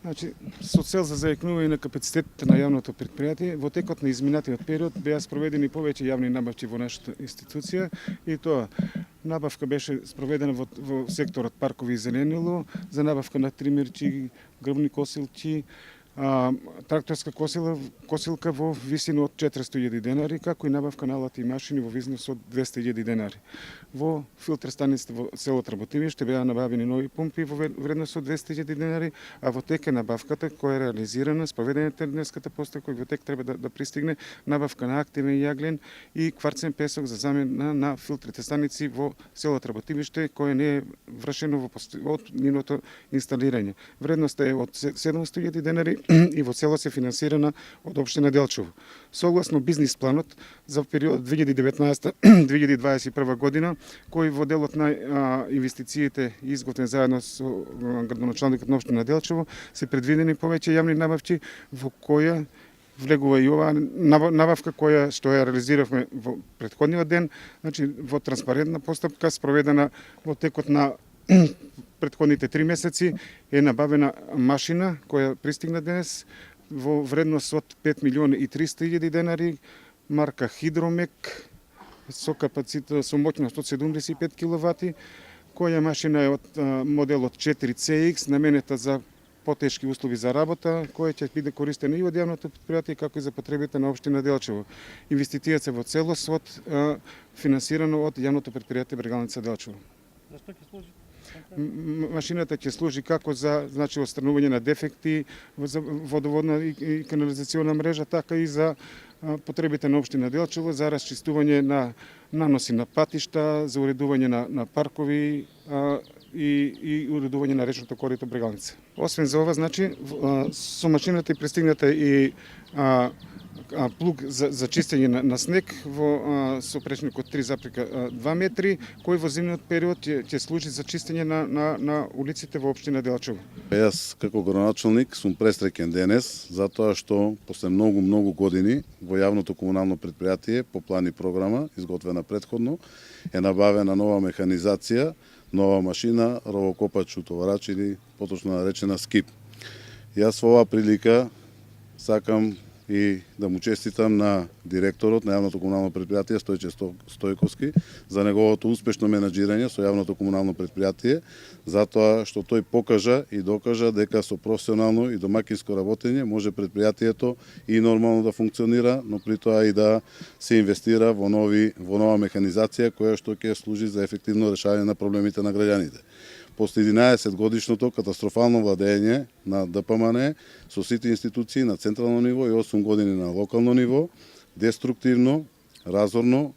Значи, со цел за зајакнување на капацитетите на јавното предпријатие, во текот на изминатиот период беа спроведени повеќе јавни набавки во нашата институција и тоа набавка беше спроведена во секторот паркови и зеленило, за набавка на тримерчи, грбни косилки, тракторска косилка во висина од 400.000 денари, како и набавка на алати и машини во износ од 200.000 денари. Во филтер станиците во селот Работивиште беа набавени нови помпи во вредност од 200.000 денари, а во тек е набавката која е реализирана, спроведената днеската постапка, кој во тек треба да пристигне, набавка на активен јаглен и кварцен песок за замена на филтрите станици во селот Работивиште, кој не е вршено од нивното инсталирање. Вредноста е од 700.000 денари и во целост е финансирана од општина Делчево. Согласно бизнис планот за период 2019-2021 година, кој во делот на инвестициите изготвен заедно со градоначалникот на општина Делчево, се предвидени повеќе јавни набавки, во која влегува и оваа набавка која што ја реализиравме во претходниот ден, значи во транспарентна постапка спроведена во текот на претходните 3 месеци е набавена машина која пристигна денес во вредност од 5.300.000 денари, марка Хидромек, со капацитет со моќност од 75 киловати, која машина е од моделот 4CX, наменета за потешки услови за работа, која ќе биде користена и од јавното предпријатие како и за потребите на општина Делчево. Инвестицијата во целост финансирано од јавното предпријатие Брегалница Делчево. Зашто ќе служи? Машината ќе служи како за отстранување на дефекти за водоводна и канализациона мрежа, така и за потребите на општина Делчево, за расчистување на наноси на патишта, за уредување на паркови и уредување на речното корито Брегалница. Освен за ова, значи, со машината е пристигната и плуг за чистење на снег во сопречник од 3,2 метри, кој во зимниот период ќе служи за чистење на улиците во општина Делчево. Јас како градоначалник сум пресреќен денес, затоа што после многу години во јавното комунално предпријатие по план и програма, изготвена претходно, е набавена нова механизација, нова машина, ровокопач утоварач или поточно наречена скип. Јас во оваа прилика сакам и да му честитам на директорот на јавното комунално предпријатие Стојче Стојковски за неговото успешно менаџирање со јавното комунално предпријатие, затоа што тој покажа и докажа дека со професионално и домакинско работење може предпријатието и нормално да функционира, но при тоа и да се инвестира во нова механизација која што ќе служи за ефективно решавање на проблемите на граѓаните. После 11 годишното катастрофално владење на ДПМН со сите институции на централно ниво и 8 години на локално ниво, деструктивно, разорно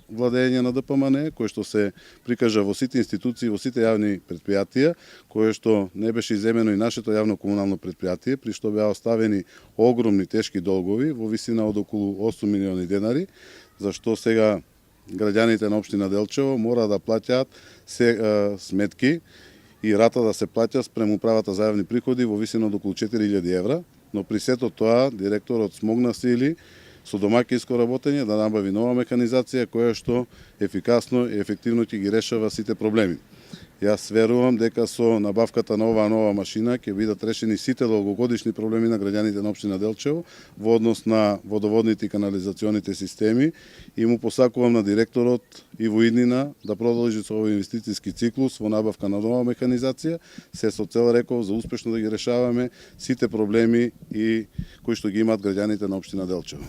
владење на ДПМН, кој што се прикажа во сите институции, во сите јавни предпријатија, кое што не беше иземено и нашето јавно комунално предпријатие, при што беа оставени огромни тешки долгови во висина од околу 8 милиони денари, зашто сега граѓаните на општина Делчево мора да плаќаат сметки и рата да се плаќа спрему управата за јавни приходи во висина од околу 4.000 евра, но при сето тоа директорот смогна сили со домакинско работење да набави нова механизација која што ефикасно и ефективно ќе ги решава сите проблеми. Јас верувам дека со набавката на оваа нова машина ќе бидат решени сите долгогодишни проблеми на граѓаните на општина Делчево во однос на водоводните и канализационите системи и му посакувам на директорот и во иднина да продолжи со овој инвестициски циклус во набавка на нова механизација, се со цел, реков, за успешно да ги решаваме сите проблеми и кои што ги имаат граѓаните на општина Делчево.